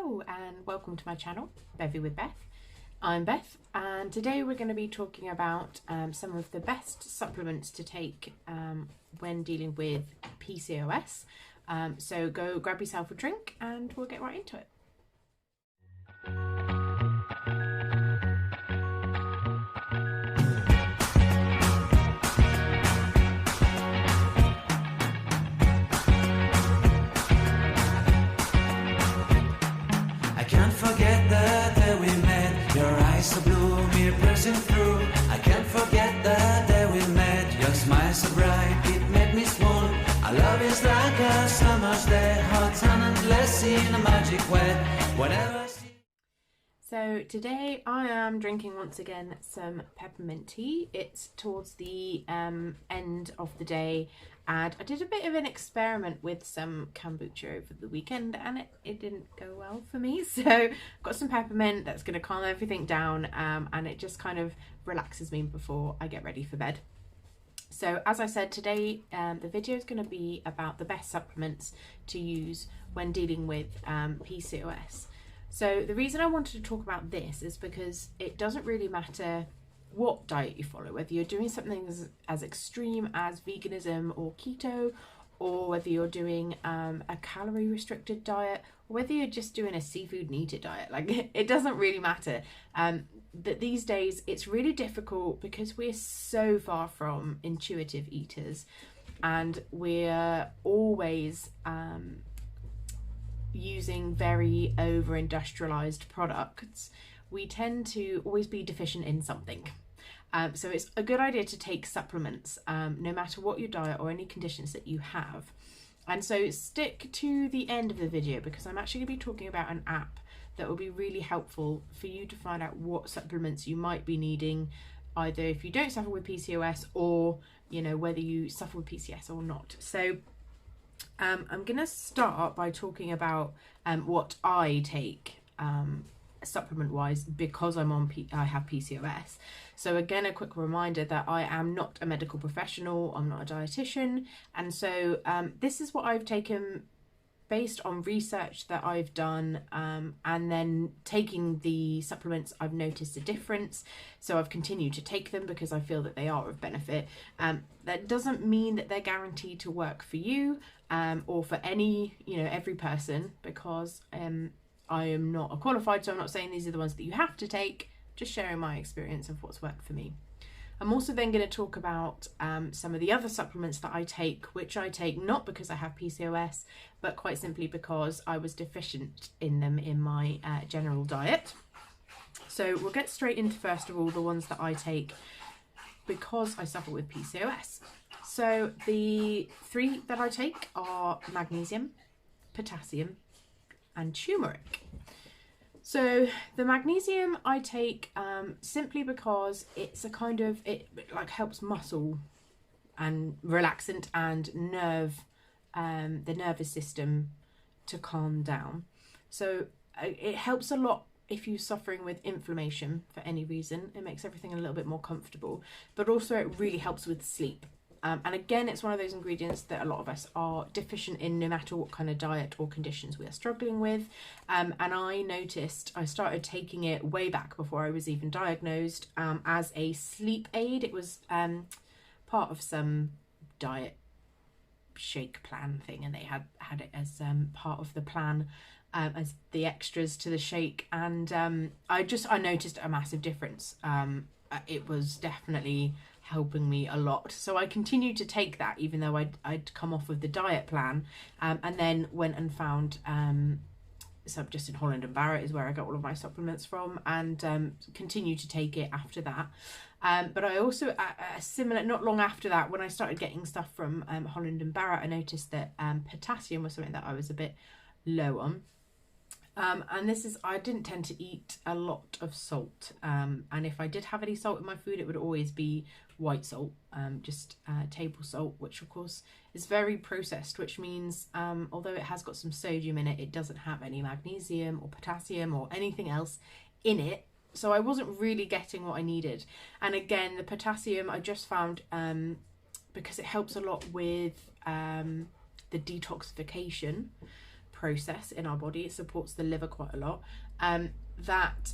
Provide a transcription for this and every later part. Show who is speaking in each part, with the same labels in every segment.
Speaker 1: Hello and welcome to my channel, Bevvy with Beth. I'm Beth and today we're going to be talking about some of the best supplements to take when dealing with PCOS. So go grab yourself a drink and we'll get right into it.
Speaker 2: So blue, me pressing through. I can't forget the day we met. Your smile so bright, it made me swoon. Our love is like a summer's day, hot and endless in a magic way. Whenever I see.
Speaker 1: So today I am drinking once again some peppermint tea. It's towards the end of the day and I did a bit of an experiment with some kombucha over the weekend and it didn't go well for me. So I've got some peppermint that's going to calm everything down and it just kind of relaxes me before I get ready for bed. So as I said, today the video is going to be about the best supplements to use when dealing with PCOS. So the reason I wanted to talk about this is because it doesn't really matter what diet you follow, whether you're doing something as extreme as veganism or keto, or whether you're doing a calorie restricted diet, or whether you're just doing a seafood and eat it diet. Like, it doesn't really matter. That these days it's really difficult because we're so far from intuitive eaters and we're always using very over-industrialized products. We tend to always be deficient in something. So it's a good idea to take supplements no matter what your diet or any conditions that you have. And so stick to the end of the video because I'm actually going to be talking about an app that will be really helpful for you to find out what supplements you might be needing, either if you don't suffer with PCOS or, you know, whether you suffer with PCOS or not. So I'm going to start by talking about what I take supplement wise because I have PCOS. So again, a quick reminder that I am not a medical professional, I'm not a dietitian, and so this is what I've taken based on research that I've done, and then taking the supplements I've noticed a difference, so I've continued to take them because I feel that they are of benefit. That doesn't mean that they're guaranteed to work for you or for every person, because I am not a qualified, so I'm not saying these are the ones that you have to take, just sharing my experience of what's worked for me. I'm also then going to talk about some of the other supplements that I take, which I take not because I have PCOS, but quite simply because I was deficient in them in my general diet. So we'll get straight into, first of all, the ones that I take because I suffer with PCOS. So the three that I take are Magnesium, Potassium, and Turmeric. So the Magnesium I take simply because it's a kind of, it like helps muscle and relaxant and nerve, the nervous system to calm down. So it helps a lot if you're suffering with inflammation for any reason. It makes everything a little bit more comfortable, but also it really helps with sleep. And again, it's one of those ingredients that a lot of us are deficient in no matter what kind of diet or conditions we are struggling with. And I noticed I started taking it way back before I was even diagnosed as a sleep aid. It was part of some diet shake plan thing, and they had it as part of the plan as the extras to the shake. And I noticed a massive difference. It was definitely helping me a lot, so I continued to take that even though I'd come off of the diet plan, and then went and found so just in Holland and Barrett is where I got all of my supplements from, and continued to take it after that. But I also not long after that, when I started getting stuff from Holland and Barrett, I noticed that potassium was something that I was a bit low on. And I didn't tend to eat a lot of salt, and if I did have any salt in my food, it would always be white salt, just table salt, which of course is very processed, which means although it has got some sodium in it, it doesn't have any magnesium or potassium or anything else in it. So I wasn't really getting what I needed. And again, the potassium I just found, because it helps a lot with the detoxification process in our body. It supports the liver quite a lot. That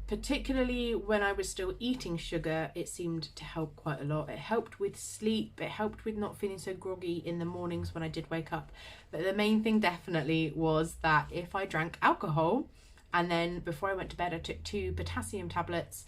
Speaker 1: particularly when I was still eating sugar, it seemed to help quite a lot. It helped with sleep, it helped with not feeling so groggy in the mornings when I did wake up. But the main thing definitely was that if I drank alcohol, and then before I went to bed I took 2 potassium tablets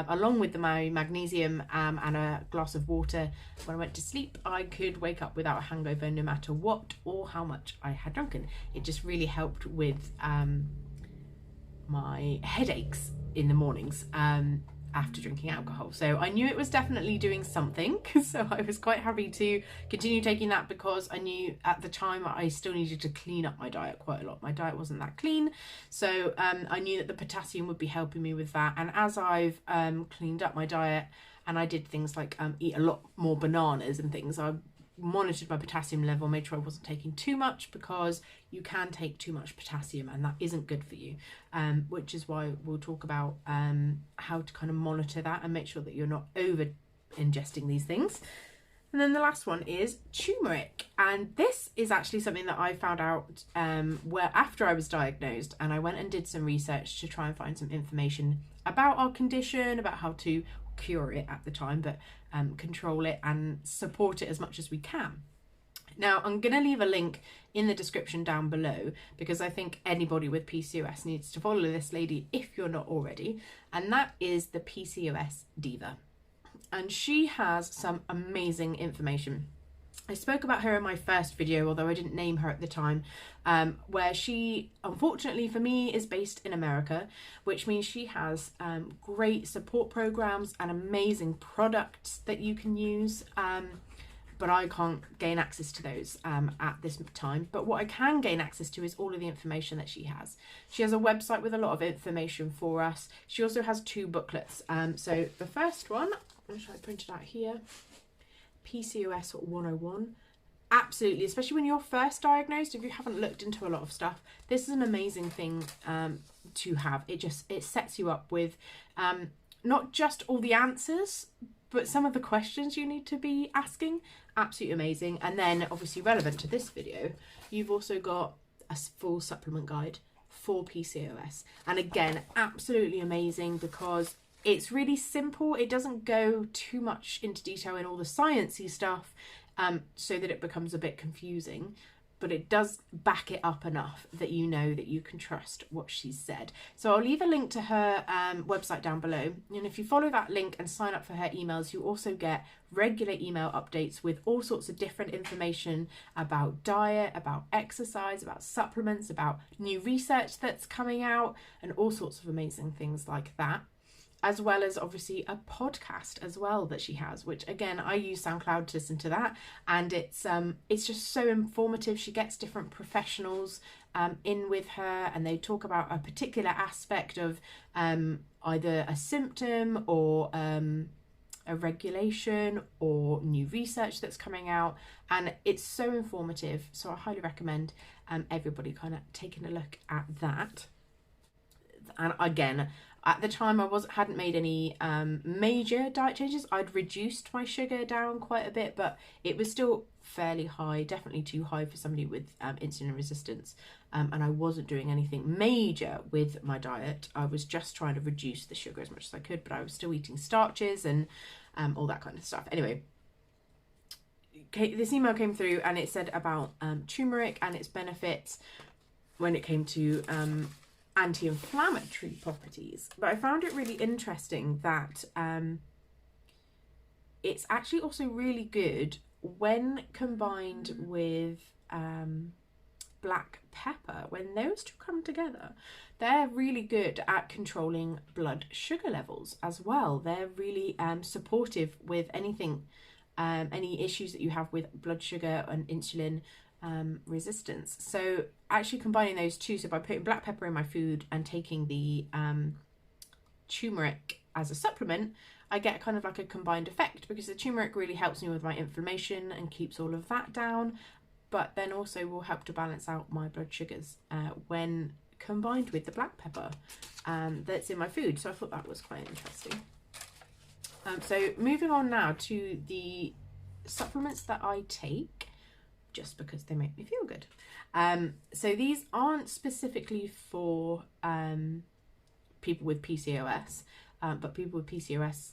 Speaker 1: along with my magnesium and a glass of water, when I went to sleep I could wake up without a hangover no matter what or how much I had drunken. It just really helped with my headaches in the mornings after drinking alcohol. So I knew it was definitely doing something, so I was quite happy to continue taking that, because I knew at the time I still needed to clean up my diet quite a lot. My diet wasn't that clean, so I knew that the potassium would be helping me with that. And as I've cleaned up my diet and I did things like eat a lot more bananas and things, I monitored my potassium level, made sure I wasn't taking too much, because you can take too much potassium and that isn't good for you, which is why we'll talk about how to kind of monitor that and make sure that you're not over ingesting these things. And then the last one is turmeric, and this is actually something that I found out where after I was diagnosed, and I went and did some research to try and find some information about our condition, about how to cure it at the time, but control it and support it as much as we can. Now I'm going to leave a link in the description down below, because I think anybody with PCOS needs to follow this lady if you're not already, and that is the PCOS Diva, and she has some amazing information. I spoke about her in my first video, although I didn't name her at the time, where she, unfortunately for me, is based in America, which means she has great support programs and amazing products that you can use, but I can't gain access to those at this time. But what I can gain access to is all of the information that she has. She has a website with a lot of information for us. She also has 2 booklets. So the first one, which I printed out here, PCOS 101. Absolutely, especially when you're first diagnosed, if you haven't looked into a lot of stuff, this is an amazing thing to have. It sets you up with not just all the answers, but some of the questions you need to be asking. Absolutely amazing. And then obviously relevant to this video, you've also got a full supplement guide for PCOS, and again, absolutely amazing, because it's really simple. It doesn't go too much into detail in all the sciencey stuff, so that it becomes a bit confusing, but it does back it up enough that you know that you can trust what she's said. So I'll leave a link to her website down below, and if you follow that link and sign up for her emails, you also get regular email updates with all sorts of different information about diet, about exercise, about supplements, about new research that's coming out, and all sorts of amazing things like that, as well as obviously a podcast as well that she has, which again, I use SoundCloud to listen to that, and it's just so informative. She gets different professionals in with her, and they talk about a particular aspect of either a symptom or a regulation or new research that's coming out, and it's so informative. So I highly recommend everybody kind of taking a look at that. And again, at the time I hadn't made any major diet changes. I'd reduced my sugar down quite a bit, but it was still fairly high, definitely too high for somebody with insulin resistance, and I wasn't doing anything major with my diet. I was just trying to reduce the sugar as much as I could, but I was still eating starches and all that kind of stuff. Anyway, this email came through and it said about turmeric and its benefits when it came to anti-inflammatory properties, but I found it really interesting that it's actually also really good when combined with black pepper. When those two come together, they're really good at controlling blood sugar levels as well. They're really supportive with anything, any issues that you have with blood sugar and insulin resistance. So actually combining those two, so by putting black pepper in my food and taking the turmeric as a supplement, I get kind of like a combined effect, because the turmeric really helps me with my inflammation and keeps all of that down, but then also will help to balance out my blood sugars when combined with the black pepper that's in my food. So I thought that was quite interesting. So moving on now to the supplements that I take just because they make me feel good. So these aren't specifically for people with PCOS, but people with PCOS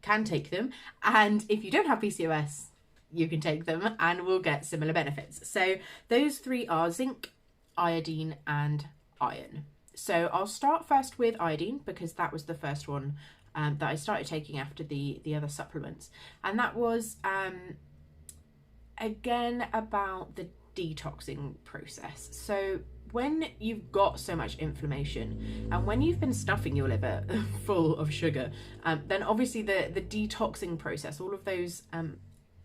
Speaker 1: can take them. And if you don't have PCOS, you can take them and we'll get similar benefits. So those three are zinc, iodine, and iron. So I'll start first with iodine because that was the first one that I started taking after the other supplements. And that was, again, about the detoxing process. So when you've got so much inflammation and when you've been stuffing your liver full of sugar, then obviously the detoxing process, all of those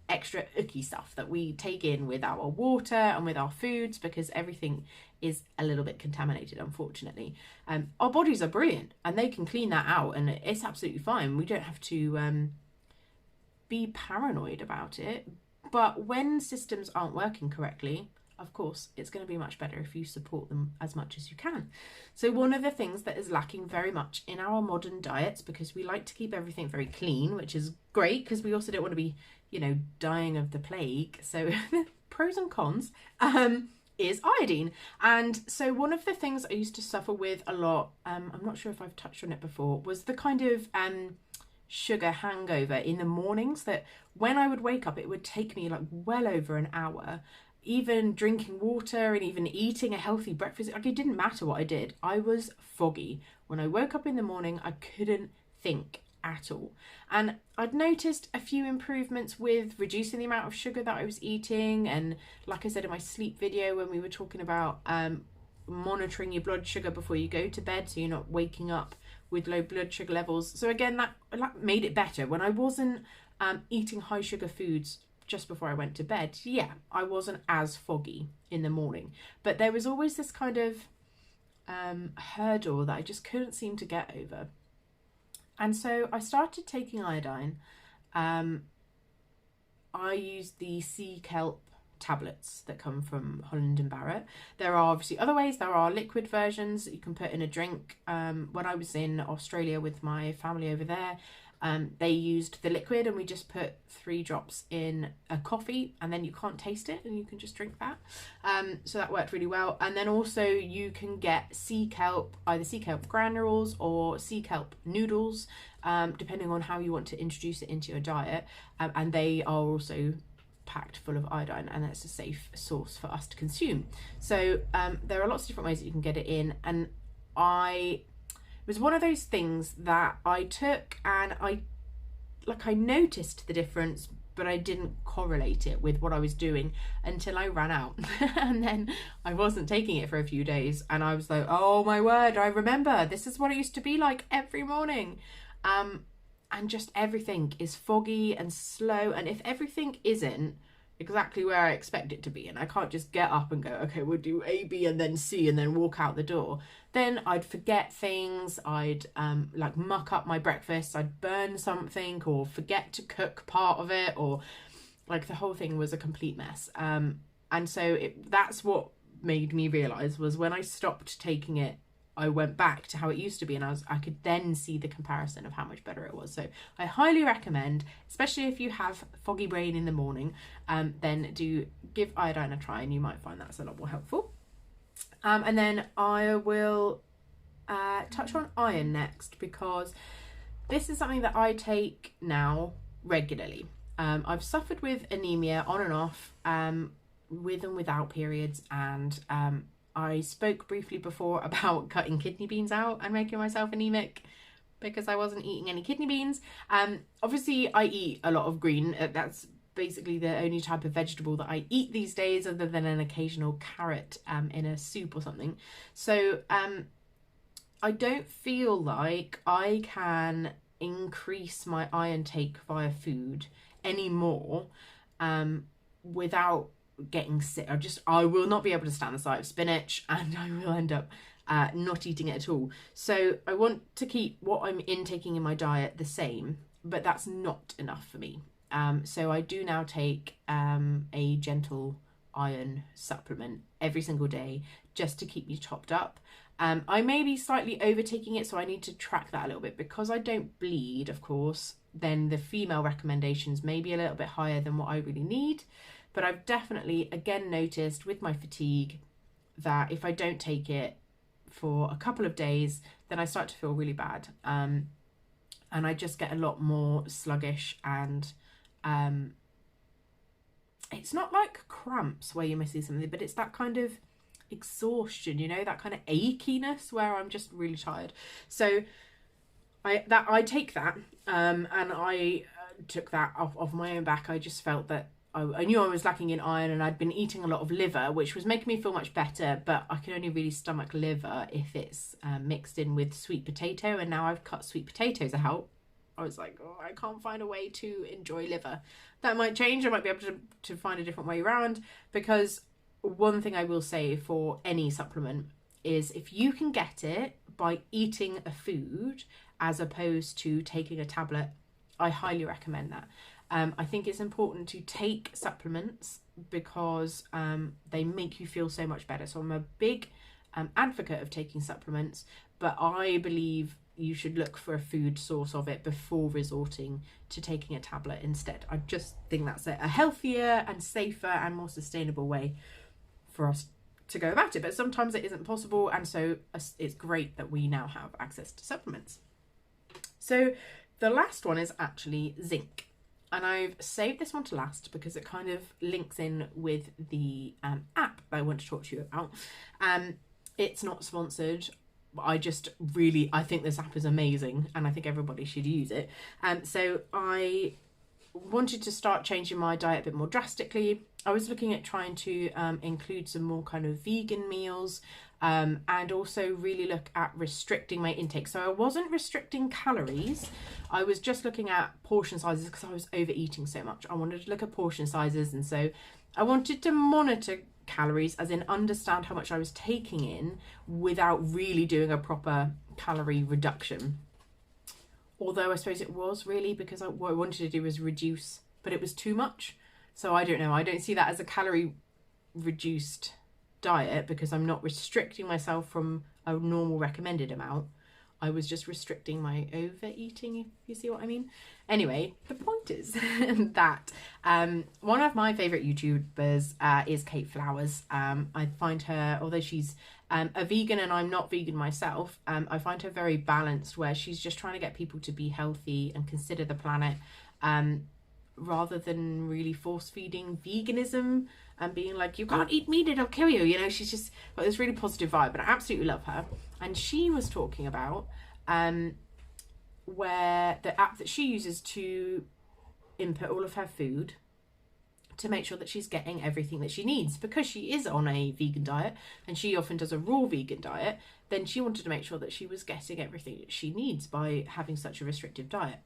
Speaker 1: extra icky stuff that we take in with our water and with our foods, because everything is a little bit contaminated, unfortunately. Our bodies are brilliant and they can clean that out and it's absolutely fine. We don't have to be paranoid about it. But when systems aren't working correctly, of course, it's going to be much better if you support them as much as you can. So one of the things that is lacking very much in our modern diets, because we like to keep everything very clean, which is great because we also don't want to be, you know, dying of the plague. So pros and cons, is iodine. And so one of the things I used to suffer with a lot, I'm not sure if I've touched on it before, was the kind of sugar hangover in the mornings, that when I would wake up, it would take me like well over an hour. Even drinking water and even eating a healthy breakfast, like it didn't matter what I did. I was foggy. When I woke up in the morning, I couldn't think at all. And I'd noticed a few improvements with reducing the amount of sugar that I was eating. And like I said in my sleep video, when we were talking about monitoring your blood sugar before you go to bed, so you're not waking up with low blood sugar levels. So again, that made it better. When I wasn't eating high sugar foods just before I went to bed, yeah, I wasn't as foggy in the morning. But there was always this kind of hurdle that I just couldn't seem to get over. And so I started taking iodine. I used the sea kelp tablets that come from Holland and Barrett. There are obviously other ways. There are liquid versions that you can put in a drink. When I was in Australia with my family over there, they used the liquid and we just put 3 drops in a coffee and then you can't taste it and you can just drink that. So that worked really well. And then also you can get sea kelp, either sea kelp granules or sea kelp noodles, depending on how you want to introduce it into your diet. And they are also packed full of iodine, and that's a safe source for us to consume. So there are lots of different ways that you can get it in, and it was one of those things that I took and I noticed the difference, but I didn't correlate it with what I was doing until I ran out. And then I wasn't taking it for a few days and I was like, oh my word, I remember this is what it used to be like every morning. And just everything is foggy and slow, and if everything isn't exactly where I expect it to be, and I can't just get up and go, okay, we'll do A, B, and then C, and then walk out the door, then I'd forget things, I'd like muck up my breakfast, I'd burn something, or forget to cook part of it, or like the whole thing was a complete mess. And so that's what made me realise, was when I stopped taking it, I went back to how it used to be, and I could then see the comparison of how much better it was. So I highly recommend, especially if you have foggy brain in the morning, then do give iodine a try and you might find that's a lot more helpful. And then I will touch on iron next, because this is something that I take now regularly. I've suffered with anemia on and off, with and without periods, and I spoke briefly before about cutting kidney beans out and making myself anemic because I wasn't eating any kidney beans. Obviously I eat a lot of green. That's basically the only type of vegetable that I eat these days, other than an occasional carrot in a soup or something. So I don't feel like I can increase my iron take via food anymore without getting sick. I will not be able to stand the sight of spinach, and I will end up not eating it at all. So I want to keep what I'm intaking in my diet the same, but that's not enough for me. So I do now take a gentle iron supplement every single day just to keep me topped up. I may be slightly overtaking it, so I need to track that a little bit, because I don't bleed, of course. Then the female recommendations may be a little bit higher than what I really need. But I've definitely, again, noticed with my fatigue that if I don't take it for a couple of days, then I start to feel really bad. And I just get a lot more sluggish, and it's not like cramps where you're missing something, but it's that kind of exhaustion, you know, that kind of achiness where I'm just really tired. So I take that, and I took that off my own back. I just felt that I knew I was lacking in iron, and I'd been eating a lot of liver, which was making me feel much better, but I can only really stomach liver if it's mixed in with sweet potato, and now I've cut sweet potatoes out. I was like, oh, I can't find a way to enjoy liver. That might change. I might be able to find a different way around, because one thing I will say for any supplement is if you can get it by eating a food as opposed to taking a tablet, I highly recommend that. I think it's important to take supplements because they make you feel so much better. So I'm a big advocate of taking supplements, but I believe you should look for a food source of it before resorting to taking a tablet instead. I just think that's a healthier and safer and more sustainable way for us to go about it. But sometimes it isn't possible, and so it's great that we now have access to supplements. So the last one is actually zinc. And I've saved this one to last because it kind of links in with the app that I want to talk to you about. It's not sponsored. I think this app is amazing, and I think everybody should use it. So I wanted to start changing my diet a bit more drastically. I was looking at trying to include some more kind of vegan meals, and also really look at restricting my intake. So I wasn't restricting calories. I was just looking at portion sizes because I was overeating so much. I wanted to look at portion sizes, and so I wanted to monitor calories, as in understand how much I was taking in without really doing a proper calorie reduction. Although I suppose it was really, because what I wanted to do was reduce, but it was too much. So I don't know. I don't see that as a calorie reduced diet because I'm not restricting myself from a normal recommended amount. I was just restricting my overeating, if you see what I mean. Anyway, the point is that one of my favourite YouTubers is Kate Flowers. I find her, although she's a vegan and I'm not vegan myself, I find her very balanced, where she's just trying to get people to be healthy and consider the planet, rather than really force feeding veganism and being like, you can't eat meat, it'll kill you. You know, she's just got this really positive vibe, but I absolutely love her. And she was talking about where the app that she uses to input all of her food to make sure that she's getting everything that she needs, because she is on a vegan diet and she often does a raw vegan diet. Then she wanted to make sure that she was getting everything that she needs by having such a restrictive diet.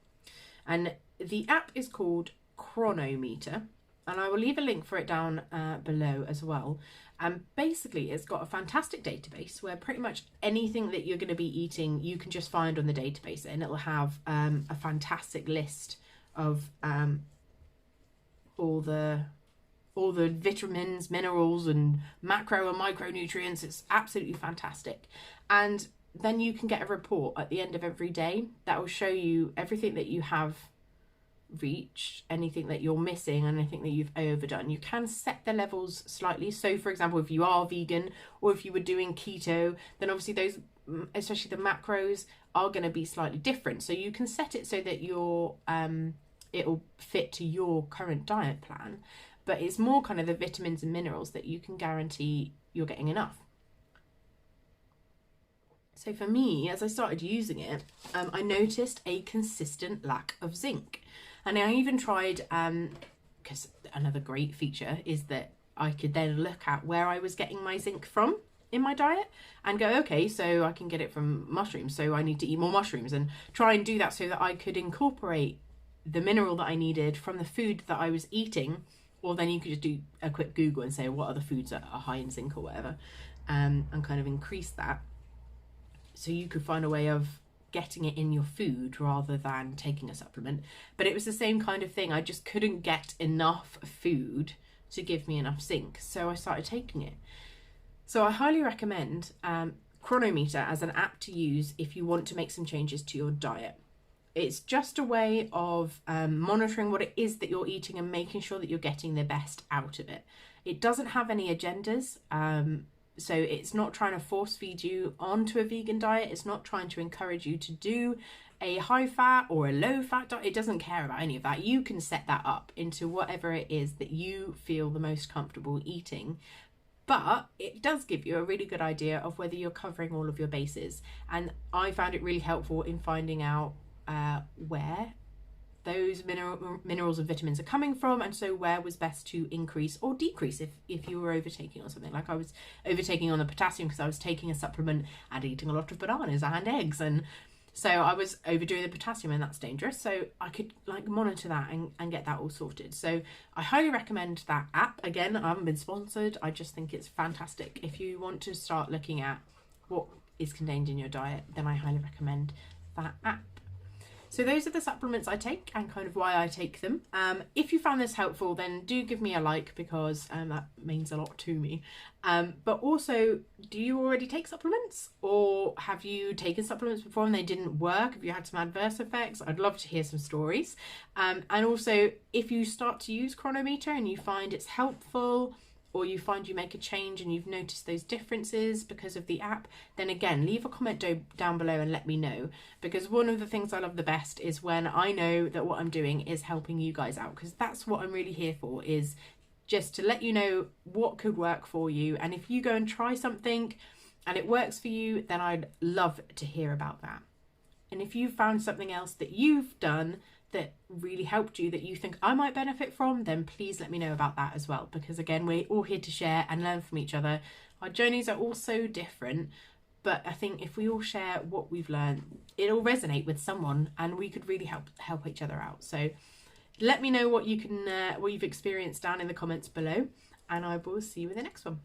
Speaker 1: And the app is called Chronometer, and I will leave a link for it down below as well. And basically it's got a fantastic database where pretty much anything that you're going to be eating you can just find on the database, and it'll have a fantastic list of all the vitamins, minerals and macro and micronutrients. It's absolutely fantastic. And then you can get a report at the end of every day that will show you everything that you have reached, anything that you're missing, and anything that you've overdone. You can set the levels slightly. So for example, if you are vegan or if you were doing keto, then obviously those, especially the macros, are going to be slightly different. So you can set it so that your it'll fit to your current diet plan, but it's more kind of the vitamins and minerals that you can guarantee you're getting enough. So for me, as I started using it, I noticed a consistent lack of zinc. And I even tried, because another great feature is that I could then look at where I was getting my zinc from in my diet and go, okay, so I can get it from mushrooms, so I need to eat more mushrooms, and try and do that so that I could incorporate the mineral that I needed from the food that I was eating. Or then you could just do a quick Google and say what other foods are high in zinc or whatever, and kind of increase that. So you could find a way of getting it in your food rather than taking a supplement. But it was the same kind of thing. I just couldn't get enough food to give me enough zinc. So I started taking it. So I highly recommend Chronometer as an app to use if you want to make some changes to your diet. It's just a way of monitoring what it is that you're eating and making sure that you're getting the best out of it. It doesn't have any agendas. So it's not trying to force feed you onto a vegan diet. It's not trying to encourage you to do a high fat or a low fat diet. It doesn't care about any of that. You can set that up into whatever it is that you feel the most comfortable eating. But it does give you a really good idea of whether you're covering all of your bases. And I found it really helpful in finding out where those minerals and vitamins are coming from, and so where was best to increase or decrease if you were overtaking on something. Like I was overtaking on the potassium because I was taking a supplement and eating a lot of bananas and eggs, and so I was overdoing the potassium, and that's dangerous. So I could like monitor that and get that all sorted. So I highly recommend that app. Again, I haven't been sponsored. I just think it's fantastic. If you want to start looking at what is contained in your diet, then I highly recommend that app. So those are the supplements I take and kind of why I take them. If you found this helpful, then do give me a like, because that means a lot to me. But also, do you already take supplements, or have you taken supplements before and they didn't work? Have you had some adverse effects? I'd love to hear some stories. And also, if you start to use Chronometer and you find it's helpful, or you find you make a change and you've noticed those differences because of the app, then again, leave a comment down below and let me know. Because one of the things I love the best is when I know that what I'm doing is helping you guys out, because that's what I'm really here for, is just to let you know what could work for you. And if you go and try something and it works for you, then I'd love to hear about that. And if you found something else that you've done that really helped you that you think I might benefit from, then please let me know about that as well, because again, we're all here to share and learn from each other. Our journeys are all so different, but I think if we all share what we've learned, it'll resonate with someone and we could really help each other out. So let me know what you've experienced down in the comments below, and I will see you in the next one.